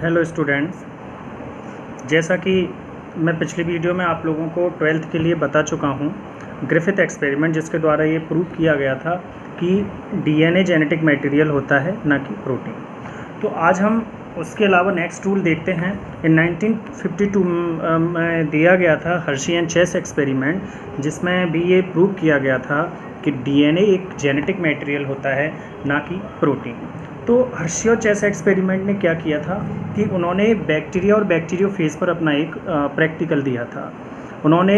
Hello students, जैसा कि मैं पिछली वीडियो में आप लोगों को 12th के लिए बता चुका हूँ ग्रिफिथ एक्सपेरिमेंट, जिसके द्वारा ये प्रूव किया गया था कि डीएनए जेनेटिक मटेरियल होता है, ना कि प्रोटीन। तो आज हम उसके अलावा नेक्स्ट टूल देखते हैं। इन 1952 में दिया गया था हर्शी एंड चेस एक्सपेरिमेंट, जिसमें भी ये प्रूव किया गया था कि डीएनए एक जेनेटिक मटेरियल होता है, ना कि प्रोटीन। तो हर्शी और चेस एक्सपेरिमेंट ने क्या किया था कि उन्होंने बैक्टीरिया और बैक्टीरियोफेज पर अपना एक प्रैक्टिकल दिया था। उन्होंने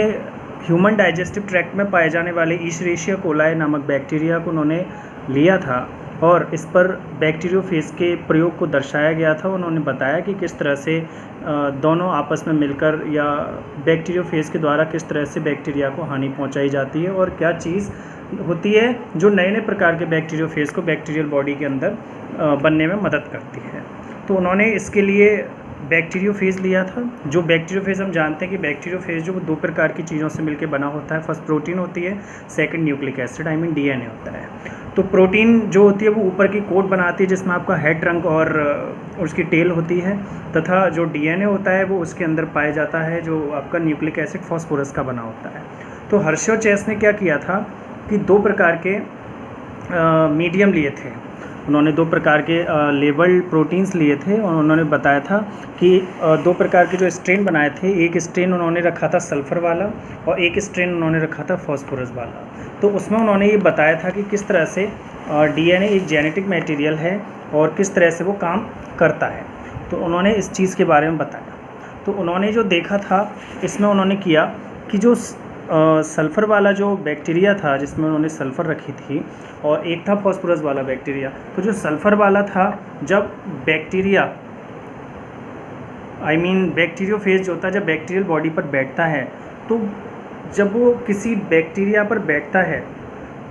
ह्यूमन डाइजेस्टिव ट्रैक्ट में पाए जाने वाले ईशरेशिया कोलाई नामक बैक्टीरिया को उन्होंने लिया था और इस पर बैक्टीरियोफेज के प्रयोग को दर्शाया गया था। उन्होंने बताया कि किस तरह से दोनों आपस में मिलकर या बैक्टीरियोफेज के द्वारा किस तरह से बैक्टीरिया को हानि पहुंचाई जाती है और क्या चीज़ होती है जो नए नए प्रकार के बैक्टीरियोफेज को बैक्टीरियल बॉडी के अंदर बनने में मदद करती है। तो उन्होंने इसके लिए बैक्टीरियोफेज लिया था। जो बैक्टीरियोफेज हम जानते हैं कि बैक्टीरियोफेज जो दो प्रकार की चीज़ों से मिलकर बना होता है। फर्स्ट प्रोटीन होती है, सेकंड न्यूक्लिक एसिड डीएनए होता है। तो प्रोटीन जो होती है वो ऊपर की कोट बनाती है जिसमें आपका हेड, ट्रंक और उसकी टेल होती है, तथा जो डीएनए होता है वो उसके अंदर पाया जाता है जो आपका न्यूक्लिक एसिड फास्फोरस का बना होता है। तो हर्शी और चेस ने क्या किया था कि दो प्रकार के मीडियम लिए थे। उन्होंने दो प्रकार के लेबल्ड प्रोटीन्स लिए थे और उन्होंने बताया था कि दो प्रकार के जो स्ट्रेन बनाए थे, एक स्ट्रेन उन्होंने रखा था सल्फ़र वाला और एक स्ट्रेन उन्होंने रखा था फॉस्फोरस वाला। तो उसमें उन्होंने ये बताया था कि किस तरह से डीएनए एक जेनेटिक मटेरियल है और किस तरह से वो काम करता है। तो उन्होंने इस चीज़ के बारे में बताया। तो उन्होंने जो देखा था इसमें उन्होंने किया कि जो सल्फ़र वाला जो बैक्टीरिया था जिसमें उन्होंने सल्फ़र रखी थी और एक था फॉस्फोरस वाला बैक्टीरिया। तो जो सल्फ़र वाला था, जब बैक्टीरिया बैक्टीरियोफेज जो होता है, जब बैक्टीरियल बॉडी पर बैठता है, तो जब वो किसी बैक्टीरिया पर बैठता है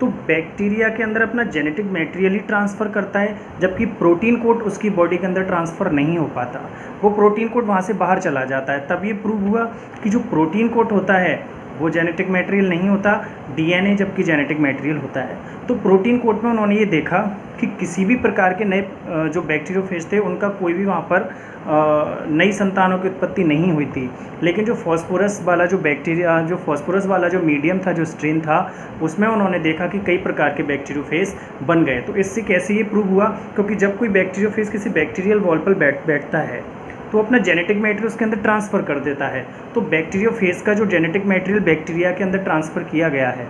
तो बैक्टीरिया के अंदर अपना जेनेटिक मटेरियल ही ट्रांसफ़र करता है, जबकि प्रोटीन कोड उसकी बॉडी के अंदर ट्रांसफ़र नहीं हो पाता। वो प्रोटीन कोड वहाँ से बाहर चला जाता है। तब ये प्रूव हुआ कि जो प्रोटीन कोड होता है वो जेनेटिक मटेरियल नहीं होता, डीएनए जबकि जेनेटिक मटेरियल होता है। तो प्रोटीन कोड में उन्होंने ये देखा कि किसी भी प्रकार के नए जो बैक्टीरियोफेज थे उनका कोई भी वहाँ पर नई संतानों की उत्पत्ति नहीं हुई थी। लेकिन जो फॉस्फोरस वाला जो मीडियम था, जो स्ट्रेन था, उसमें उन्होंने देखा कि कई प्रकार के बैक्टीरियोफेज बन गए। तो इससे कैसे ये प्रूव हुआ? क्योंकि जब कोई बैक्टीरियोफेज किसी बैक्टीरियल वॉल पर बैठता है तो अपना जेनेटिक मटेरियल उसके अंदर ट्रांसफ़र कर देता है। तो बैक्टीरियोफेज का जो जेनेटिक मटेरियल बैक्टीरिया के अंदर ट्रांसफ़र किया गया है,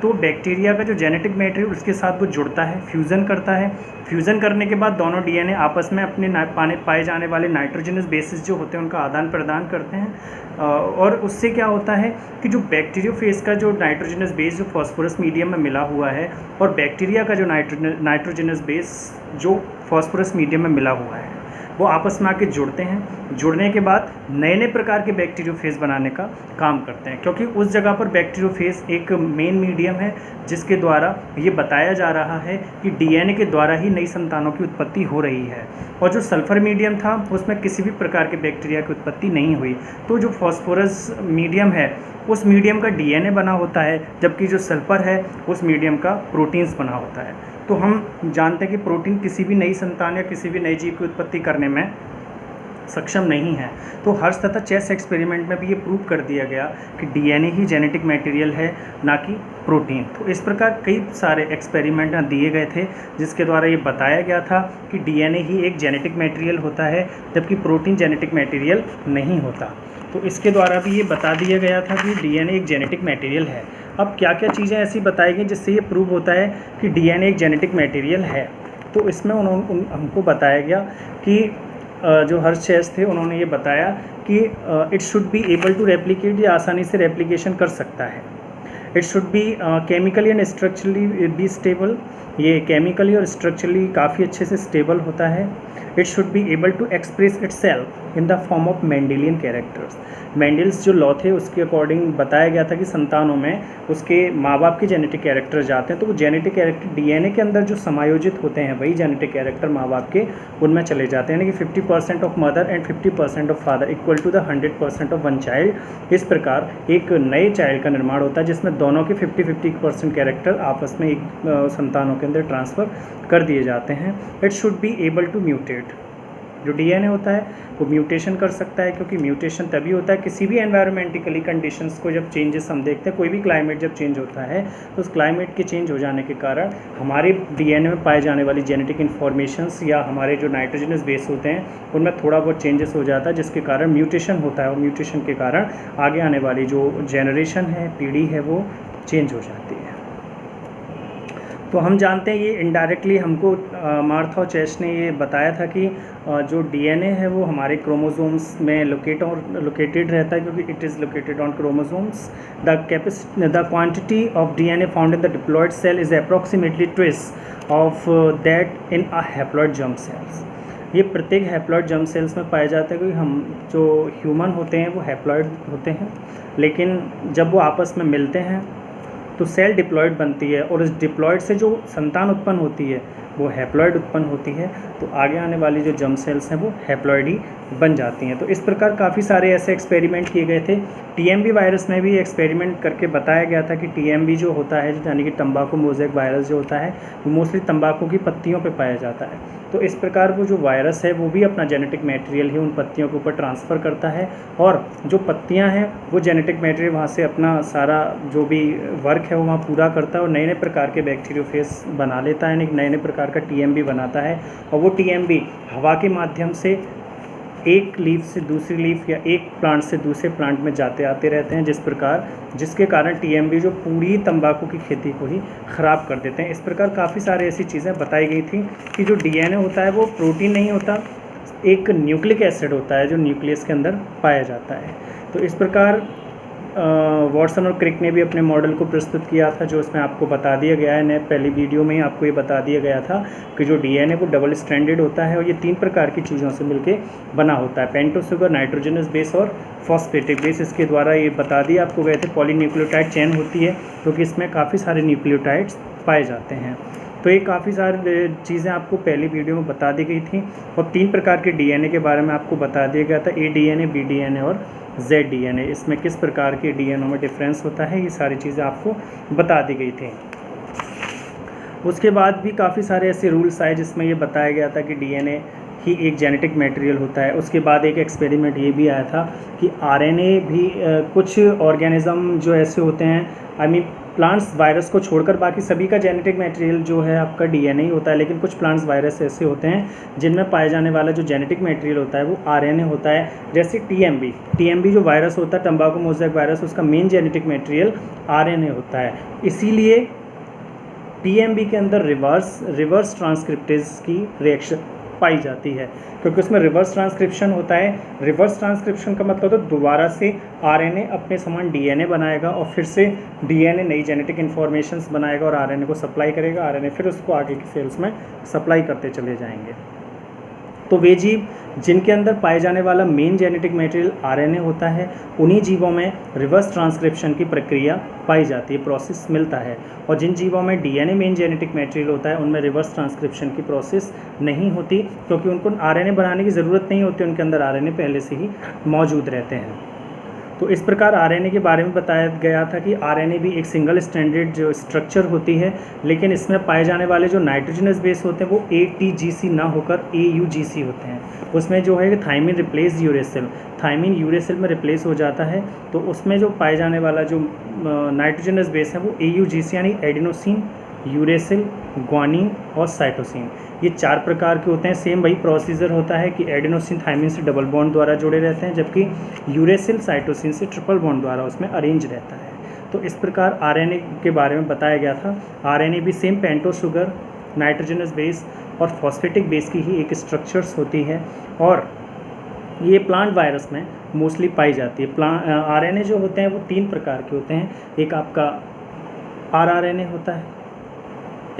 तो बैक्टीरिया का जो जेनेटिक मटेरियल उसके साथ वो जुड़ता है, फ्यूज़न करता है। फ्यूज़न करने के बाद दोनों डीएनए आपस में अपने पाए जाने वाले नाइट्रोजनस बेसिस जो होते हैं उनका आदान प्रदान करते हैं। और उससे क्या होता है कि जो बैक्टीरियोफेज का जो नाइट्रोजनस बेस जो फॉस्फोरस मीडियम में मिला हुआ है और बैक्टीरिया का जो नाइट्रोजनस बेस जो फॉस्फोरस मीडियम में मिला हुआ है, वो आपस में आके जुड़ते हैं। जुड़ने के बाद नए नए प्रकार के बैक्टीरियोफेज बनाने का काम करते हैं, क्योंकि उस जगह पर बैक्टीरियोफेज एक मेन मीडियम है जिसके द्वारा ये बताया जा रहा है कि डीएनए के द्वारा ही नई संतानों की उत्पत्ति हो रही है। और जो सल्फ़र मीडियम था उसमें किसी भी प्रकार के बैक्टीरिया की उत्पत्ति नहीं हुई। तो जो फॉस्फोरस मीडियम है उस मीडियम का डीएनए बना होता है, जबकि जो सल्फ़र है उस मीडियम का प्रोटीन्स बना होता है। तो हम जानते हैं कि प्रोटीन किसी भी नई संतान या किसी भी नए जीव की उत्पत्ति करने में सक्षम नहीं है। तो हर्श तथा चेस एक्सपेरिमेंट में भी ये प्रूव कर दिया गया कि डीएनए ही जेनेटिक मटेरियल है, ना कि प्रोटीन। तो इस प्रकार कई सारे एक्सपेरिमेंट दिए गए थे जिसके द्वारा ये बताया गया था कि डीएनए ही एक जेनेटिक मटेरियल होता है, जबकि प्रोटीन जेनेटिक मटेरियल नहीं होता। तो इसके द्वारा भी ये बता दिया गया था कि डीएनए एक जेनेटिक मटेरियल है। अब क्या क्या चीज़ें ऐसी बताई गई जिससे ये प्रूव होता है कि डीएनए एक जेनेटिक मटेरियल है? तो इसमें हमको बताया गया कि जो हर्श चेस थे उन्होंने ये बताया कि it should be able to replicate, ये आसानी से रेप्लिकेशन कर सकता है। It should be chemically and structurally be stable, ये केमिकली और स्ट्रक्चरली काफ़ी अच्छे से स्टेबल होता है। It should be able to express itself in the form of Mendelian characters. Mendel's जो लॉ थे उसके अकॉर्डिंग बताया गया था कि संतानों में उसके माँ बाप के जेनेटिक कैरेक्टर जाते हैं, तो वो जेनेटिक कैरेक्टर डीएनए के अंदर जो समायोजित होते हैं वही जेनेटिक कैरेक्टर माँ बाप के उनमें चले जाते हैं, यानी कि 50% of mother and 50% of father equal to the 100% of one child. इस प्रकार एक नए चाइल्ड का निर्माण होता है जिसमें दोनों के 50-50% कैरेक्टर आपस में एक संतानों के अंदर ट्रांसफ़र कर दिए जाते हैं। It should be able to mutate, जो डीएनए होता है वो म्यूटेशन कर सकता है, क्योंकि म्यूटेशन तभी होता है किसी भी एनवायरमेंटिकली कंडीशंस को जब चेंजेस हम देखते हैं, कोई भी क्लाइमेट जब चेंज होता है तो उस क्लाइमेट के चेंज हो जाने के कारण हमारे डीएनए में पाए जाने वाली जेनेटिक इन्फॉर्मेशंस या हमारे जो नाइट्रोजनस बेस होते हैं उनमें थोड़ा बहुत चेंजेस हो जाता है, जिसके कारण म्यूटेशन होता है और म्यूटेशन के कारण आगे आने वाली जो जनरेशन है, पीढ़ी है, वो चेंज हो जाती है। तो हम जानते हैं ये इनडायरेक्टली हमको मार्था और चेस्ट ने ये बताया था कि जो डीएनए है वो हमारे क्रोमोसोम्स में लोकेटेड रहता है, क्योंकि it is located on chromosomes. The quantity of DNA found in the diploid cell is approximately twice of that in a haploid germ cells. ये प्रत्येक हैप्लॉयड जर्म सेल्स में पाए जाते हैं, क्योंकि हम जो ह्यूमन होते हैं वो हैप्लॉयड होते हैं, लेकिन जब वो आपस में मिलते हैं तो सेल डिप्लॉयड बनती है और इस डिप्लॉयड से जो संतान उत्पन्न होती है वो हैप्लॉयड उत्पन्न होती है। तो आगे आने वाली जो जर्म सेल्स हैं वो हैप्लॉयड ही बन जाती हैं। तो इस प्रकार काफ़ी सारे ऐसे एक्सपेरिमेंट किए गए थे। टीएमबी वायरस में भी एक्सपेरिमेंट करके बताया गया था कि टीएमबी जो होता है, यानी कि तंबाकू मोज़ेक वायरस जो होता है, वो मोस्टली तंबाकू की पत्तियों पे पाया जाता है। तो इस प्रकार वो जो वायरस है वो भी अपना जेनेटिक मटेरियल ही उन पत्तियों के ऊपर ट्रांसफ़र करता है, और जो पत्तियां हैं वो जेनेटिक मटेरियल वहाँ से अपना सारा जो भी वर्क है वो वहाँ पूरा करता है और नए नए प्रकार के बैक्टीरियोफेज बना लेता है, नए नए प्रकार का टीएमबी बनाता है। और वो टीएमबी हवा के माध्यम से एक लीफ से दूसरी लीफ या एक प्लांट से दूसरे प्लांट में जाते आते रहते हैं, जिसके कारण टीएमबी जो पूरी तंबाकू की खेती को ही ख़राब कर देते हैं। इस प्रकार काफ़ी सारे ऐसी चीज़ें बताई गई थी कि जो डीएनए होता है वो प्रोटीन नहीं होता, एक न्यूक्लिक एसिड होता है जो न्यूक्लियस के अंदर पाया जाता है। तो इस प्रकार वॉटसन और क्रिक ने भी अपने मॉडल को प्रस्तुत किया था, जो इसमें आपको बता दिया गया है। ने पहली वीडियो में ही आपको ये बता दिया गया था कि जो डीएनए वो डबल स्ट्रैंडेड होता है और ये 3 प्रकार की चीज़ों से मिलके बना होता है, पेंटोस शुगर, नाइट्रोजनस बेस और फॉस्फेटिक बेस। इसके द्वारा ये बता दिया आपको गए थे। पॉलीन्यूक्लियोटाइड चेन होती है, क्योंकि इसमें काफ़ी सारे न्यूक्लियोटाइड्स पाए जाते हैं। तो ये काफ़ी सारी चीज़ें आपको पहली वीडियो में बता दी गई थी, और 3 प्रकार के डीएनए के बारे में आपको बता दिया गया था, ए डीएनए, बी डीएनए और जेड डीएनए। इसमें किस प्रकार के डीएनए में डिफरेंस होता है, ये सारी चीज़ें आपको बता दी गई थी। उसके बाद भी काफ़ी सारे ऐसे रूल्स आए जिसमें ये बताया गया था कि डीएनए ही एक जेनेटिक मटेरियल होता है। उसके बाद एक एक्सपेरिमेंट ये भी आया था कि आरएनए भी कुछ ऑर्गेनिज्म जो ऐसे होते हैं, प्लांट्स वायरस को छोड़कर बाकी सभी का जेनेटिक मटेरियल जो है आपका डीएनए ही होता है, लेकिन कुछ प्लांट्स वायरस ऐसे होते हैं जिनमें पाए जाने वाला जो जेनेटिक मटेरियल होता है वो आरएनए होता है। जैसे टीएमबी जो वायरस होता है, तंबाकू मोज़ेक वायरस, उसका मेन जेनेटिक मटेरियल आरएनए होता है। इसीलिए टीएमबी के अंदर रिवर्स ट्रांसक्रिप्टेज की रिएक्शन पाई जाती है, क्योंकि उसमें रिवर्स ट्रांसक्रिप्शन होता है। रिवर्स ट्रांसक्रिप्शन का मतलब होता है दोबारा से आरएनए अपने समान डीएनए बनाएगा और फिर से डीएनए नई जेनेटिक इन्फॉर्मेशंस बनाएगा और आरएनए को सप्लाई करेगा, आरएनए फिर उसको आगे की सेल्स में सप्लाई करते चले जाएंगे। तो वे जीव जिनके अंदर पाए जाने वाला मेन जेनेटिक मटेरियल आरएनए होता है, उन्हीं जीवों में रिवर्स ट्रांसक्रिप्शन की प्रक्रिया पाई जाती है, प्रोसेस मिलता है। और जिन जीवों में डीएनए मेन जेनेटिक मटेरियल होता है उनमें रिवर्स ट्रांसक्रिप्शन की प्रोसेस नहीं होती, क्योंकि उनको आरएनए बनाने की ज़रूरत नहीं होती, उनके अंदर आरएनए पहले से ही मौजूद रहते हैं। तो इस प्रकार आरएनए के बारे में बताया गया था कि आरएनए भी एक सिंगल स्ट्रैंडेड जो स्ट्रक्चर होती है, लेकिन इसमें पाए जाने वाले जो नाइट्रोजनस बेस होते हैं वो ATGC ना होकर AUGC होते हैं। उसमें जो है thymine replace uracil, thymine uracil में रिप्लेस हो जाता है। तो उसमें जो पाए जाने वाला जो नाइट्रोजनस बेस है वो AUGC यानी एडिनोसिन, यूरेसिल, ग्वानिन और साइटोसिन, ये 4 प्रकार के होते हैं। सेम वही प्रोसीजर होता है कि एडिनोसिन थाइमिन से डबल बॉन्ड द्वारा जुड़े रहते हैं, जबकि यूरेसिल साइटोसिन से ट्रिपल बॉन्ड द्वारा उसमें अरेंज रहता है। तो इस प्रकार आरएनए के बारे में बताया गया था। आरएनए भी same pentose sugar, nitrogenous base और फॉस्फेटिक बेस की ही एक स्ट्रक्चर्स होती है, और ये प्लांट वायरस में मोस्टली पाई जाती है। आरएनए जो होते हैं वो 3 प्रकार के होते हैं। एक आपका rRNA होता है,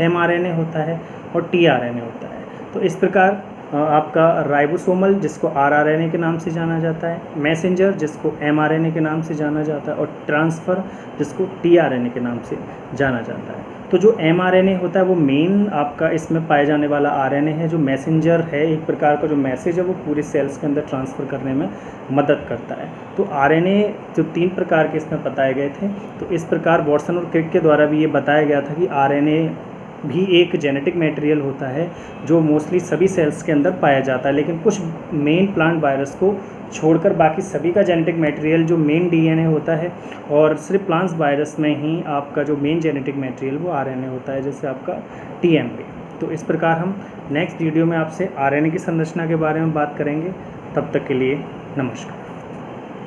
mRNA होता है और tRNA होता है। तो इस प्रकार आपका राइबोसोमल जिसको rRNA के नाम से जाना जाता है, मैसेंजर जिसको mRNA के नाम से जाना जाता है और ट्रांसफ़र जिसको tRNA के नाम से जाना जाता है। तो जो mRNA होता है वो मेन आपका इसमें पाए जाने वाला RNA है, जो मैसेंजर है, एक प्रकार का जो मैसेज है वो पूरे सेल्स के अंदर ट्रांसफ़र करने में मदद करता है। तो RNA जो 3 प्रकार के इसमें बताए गए थे। तो इस प्रकार वॉटसन और क्रिक के द्वारा भी ये बताया गया था कि RNA भी एक जेनेटिक मटेरियल होता है जो मोस्टली सभी सेल्स के अंदर पाया जाता है, लेकिन कुछ मेन प्लांट वायरस को छोड़कर बाकी सभी का जेनेटिक मटेरियल जो मेन डीएनए होता है, और सिर्फ प्लांट्स वायरस में ही आपका जो मेन जेनेटिक मटेरियल वो आरएनए होता है, जैसे आपका टीएमपी। तो इस प्रकार हम नेक्स्ट वीडियो में आपसे आरएनए की संरचना के बारे में बात करेंगे। तब तक के लिए नमस्कार।